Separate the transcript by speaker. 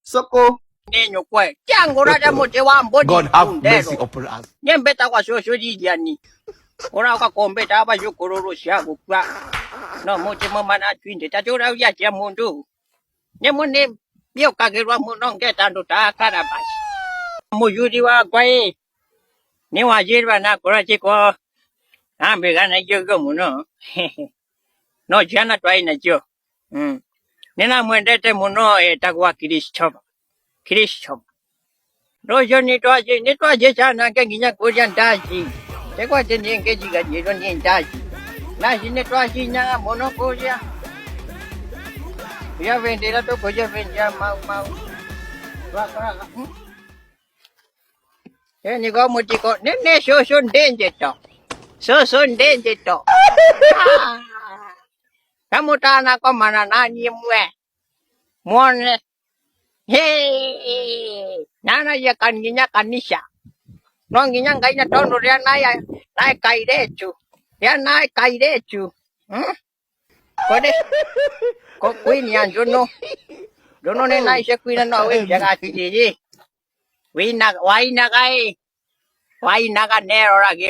Speaker 1: Soko.
Speaker 2: Nenyo kwe. Jango raja mote wa mbodi.
Speaker 3: God have mercy upon us.
Speaker 2: Nyembeta kwa shosho jijani. Ora kwa kombeta hapa yukororo shago kwa. No mote mama na twinde. Tatura uya chia mundu. Nyemone bio kagerwa munongeta ndo takarabasi. Muyuri wa kwae. Ni wajirwa na kura chiko. Ambegana yogo muno. No jana twaina jo. Nina mwendete muno etakuwa Kristo. Kristo. Rojo nitwaje sana kenginya kuja ndaji. Tekwa tene ngejiga jiro ni ndaji. Nashi nitwaje nyanga muno kuja. Ya vendera to kuja venja mau. Wakara. Ni go mutiko nene so ndenje to. So ndenje to. Kamutana kwa mana nani mwe. Mwone. Hey. Nana ya kanginya kanisha. Nonginya ngaina tono ya naya. Nai kairechu. Ya nai kairechu. Kode. Ko queen yan jono. Jono ne nai se queen no we jaga tiji. Wai naga nero ragi.